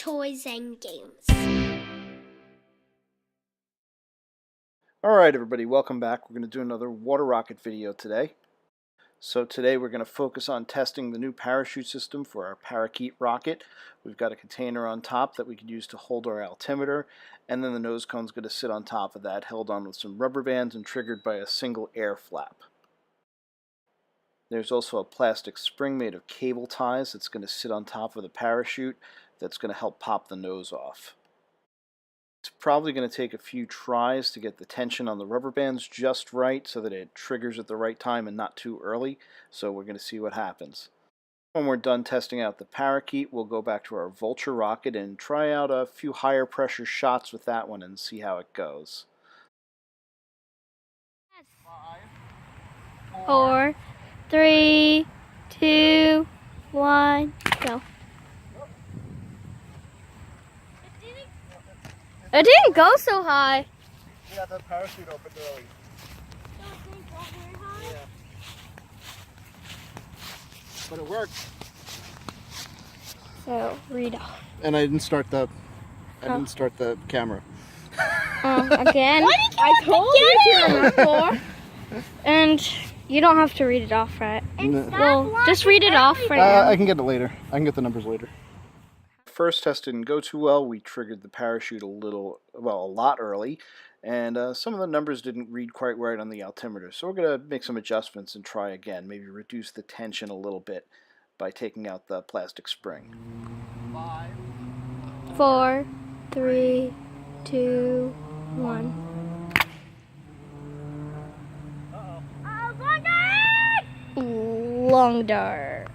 toys and games. Alright everybody, welcome back. We're going to do another water rocket video today. So today we're going to focus on testing the new parachute system for our Parakeet rocket. We've got a container on top that we can use to hold our altimeter, and then the nose cone is going to sit on top of that, held on with some rubber bands and triggered by a single air flap. There's also a plastic spring made of cable ties that's going to sit on top of the parachute that's going to help pop the nose off. It's probably going to take a few tries to get the tension on the rubber bands just right so that it triggers at the right time and not too early, so we're going to see what happens. When we're done testing out the Parakeet, we'll go back to our Vulture rocket and try out a few higher pressure shots with that one and see how it goes. 5, 4, 3, 2, 1, go. It didn't go so high. Yeah, the parachute opened early. Yeah. But it worked. So read off. And I didn't start the camera. Again. I told you before. And you don't have to read it off, right? No. Well, just read it off for now. I can get it later. I can get the numbers later. First test didn't go too well. We triggered the parachute a lot early, and some of the numbers didn't read quite right on the altimeter. So we're going to make some adjustments and try again. Maybe reduce the tension a little bit by taking out the plastic spring. 5, 4, 3, 2, 1. Long dart.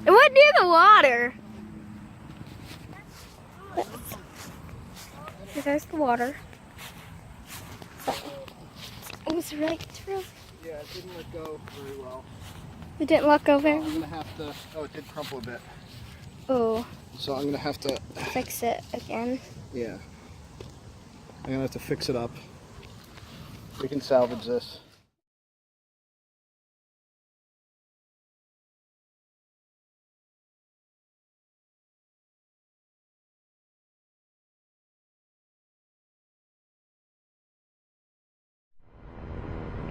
It went near the water. There's the water. It was right through. Yeah, it didn't let go very well. It didn't let go very well. I'm going to have to... Oh, it did crumple a bit. Oh. So I'm going to have to... Fix it again. Yeah. I'm going to have to fix it up. We can salvage this.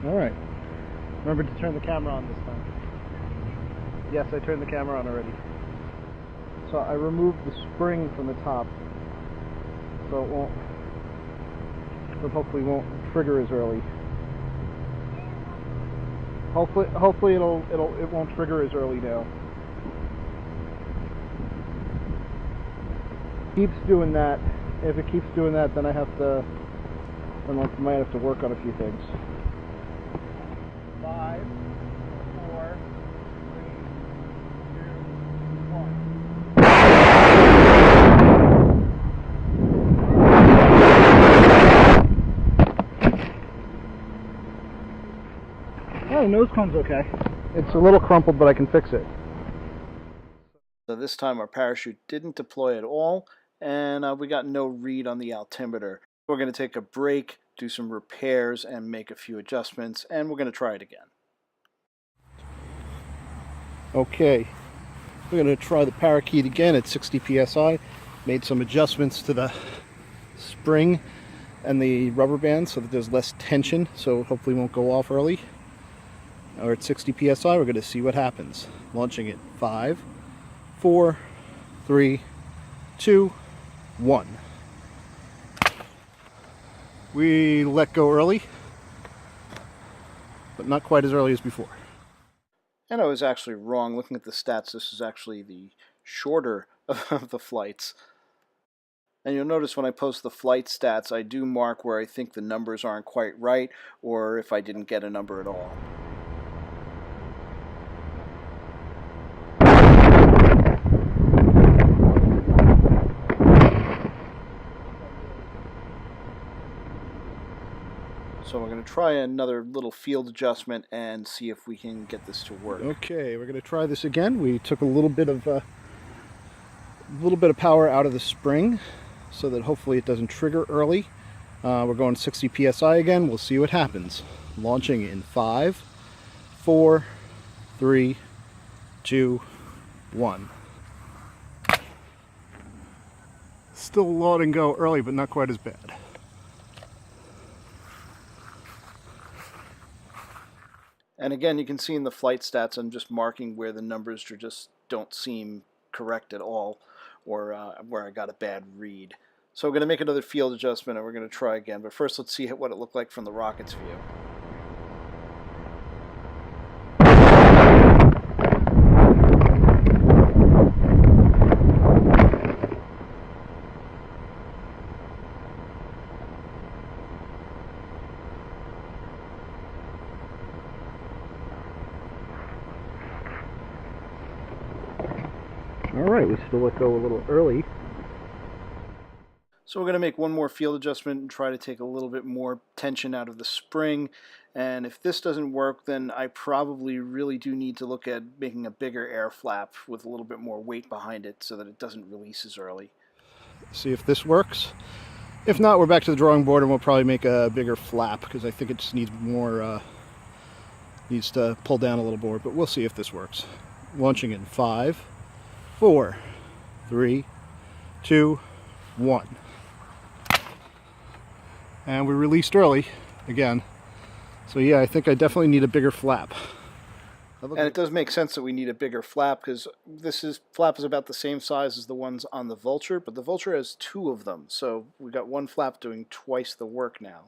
Alright. Remember to turn the camera on this time. Yes, I turned the camera on already. So I removed the spring from the top, so it hopefully won't trigger as early. Hopefully it won't trigger as early now. Keeps doing that. If it keeps doing that, then I might have to work on a few things. 5, 4, 3, 2, 1. Oh, the nose cone's okay. It's a little crumpled, but I can fix it. So this time our parachute didn't deploy at all, and we got no read on the altimeter. We're going to take a break, do some repairs, and make a few adjustments, and we're going to try it again. Okay, we're going to try the Parakeet again at 60 psi. Made some adjustments to the spring and the rubber band so that there's less tension, so hopefully it won't go off early. Now we're at 60 psi, we're going to see what happens. Launching it 5, 4, 3, 2, 1. We let go early, but not quite as early as before. And I was actually wrong. Looking at the stats, this is actually the shorter of the flights. And you'll notice when I post the flight stats, I do mark where I think the numbers aren't quite right, or if I didn't get a number at all. So we're going to try another little field adjustment and see if we can get this to work. Okay, we're going to try this again. We took a little bit of power out of the spring so that hopefully it doesn't trigger early. We're going 60 psi again. We'll see what happens. Launching in 5, 4, 3, 2, 1. Still load and go early, but not quite as bad. And again, you can see in the flight stats, I'm just marking where the numbers just don't seem correct at all, or where I got a bad read. So we're going to make another field adjustment, and we're going to try again. But first, let's see what it looked like from the rocket's view. All right, we still let go a little early. So we're going to make one more field adjustment and try to take a little bit more tension out of the spring. And if this doesn't work, then I probably really do need to look at making a bigger air flap with a little bit more weight behind it so that it doesn't release as early. See if this works. If not, we're back to the drawing board and we'll probably make a bigger flap because I think it just needs more, needs to pull down a little more, but we'll see if this works. Launching in 5, 4, 3, 2, 1. And we released early again. So yeah, I think I definitely need a bigger flap. And it does make sense that we need a bigger flap because flap is about the same size as the ones on the Vulture, but the Vulture has 2 of them. So we've got one flap doing twice the work now.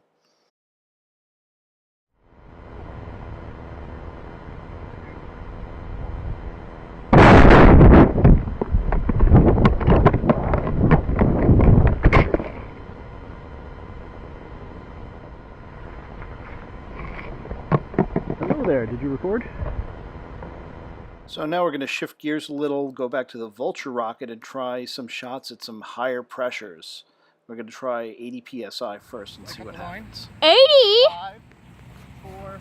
There, did you record? So now we're going to shift gears a little, go back to the Vulture rocket and try some shots at some higher pressures. We're going to try 80 psi first and see what happens. 80? 5, 4,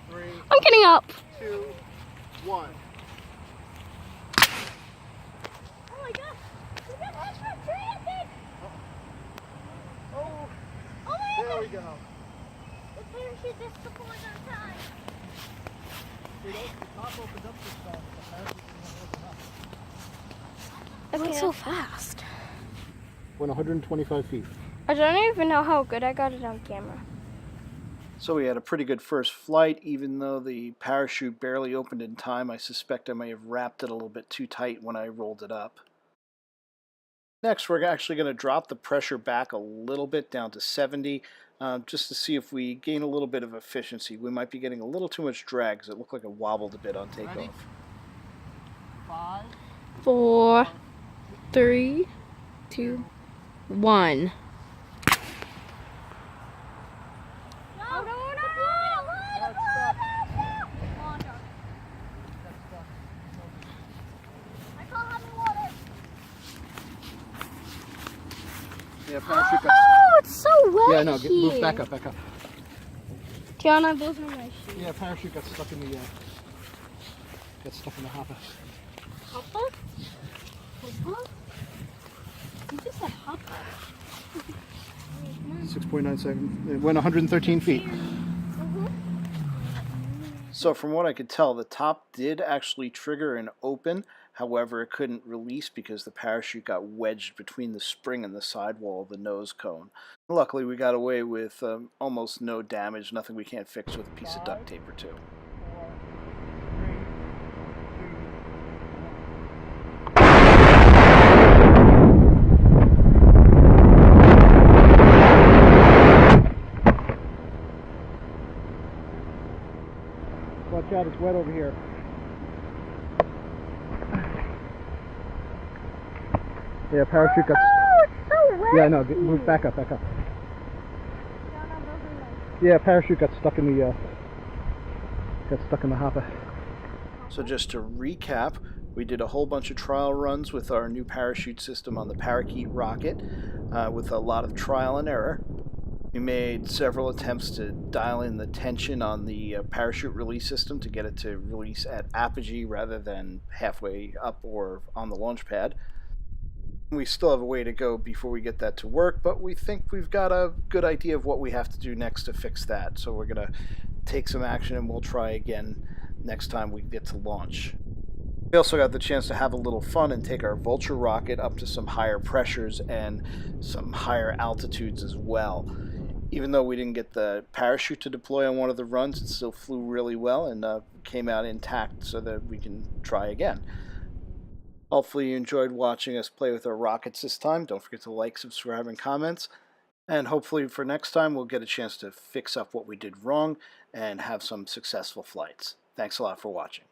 3, I'm getting up. 2, 1. Oh my god. We got extra tree, I think. Oh, Oh my there god. we go. The parachute is deployed on time. See, the top opens up this fast, the parachute doesn't open up. It went so fast. Went 125 feet. I don't even know how good I got it on camera. So we had a pretty good first flight, even though the parachute barely opened in time. I suspect I may have wrapped it a little bit too tight when I rolled it up. Next, we're actually going to drop the pressure back a little bit down to 70, just to see if we gain a little bit of efficiency. We might be getting a little too much drag because it looked like it wobbled a bit on takeoff. Ready? 5, 4, 3, 2, 1. Yeah, parachute got... Oh, it's so wet. Yeah, no, move back up, back up. Tiana, those are my shoes. Yeah, parachute got stuck in the, hopper. Hopper? Hopper? You just said hopper. 6.9 seconds. It went 113 feet. So from what I could tell, the top did actually trigger and open. However, it couldn't release because the parachute got wedged between the spring and the sidewall of the nose cone. Luckily, we got away with almost no damage, nothing we can't fix with a piece of duct tape or 2. 4, 3, 2, watch out, it's wet over here. Yeah, parachute got... Oh, it's so wet. Yeah, no, move back up, back up. Yeah, parachute got stuck in the, hopper. So just to recap, we did a whole bunch of trial runs with our new parachute system on the Parakeet rocket with a lot of trial and error. We made several attempts to dial in the tension on the parachute release system to get it to release at apogee rather than halfway up or on the launch pad. We still have a way to go before we get that to work, but we think we've got a good idea of what we have to do next to fix that. So we're going to take some action and we'll try again next time we get to launch. We also got the chance to have a little fun and take our Vulture rocket up to some higher pressures and some higher altitudes as well. Even though we didn't get the parachute to deploy on one of the runs, it still flew really well and came out intact so that we can try again. Hopefully you enjoyed watching us play with our rockets this time. Don't forget to like, subscribe, and comments. And hopefully for next time we'll get a chance to fix up what we did wrong and have some successful flights. Thanks a lot for watching.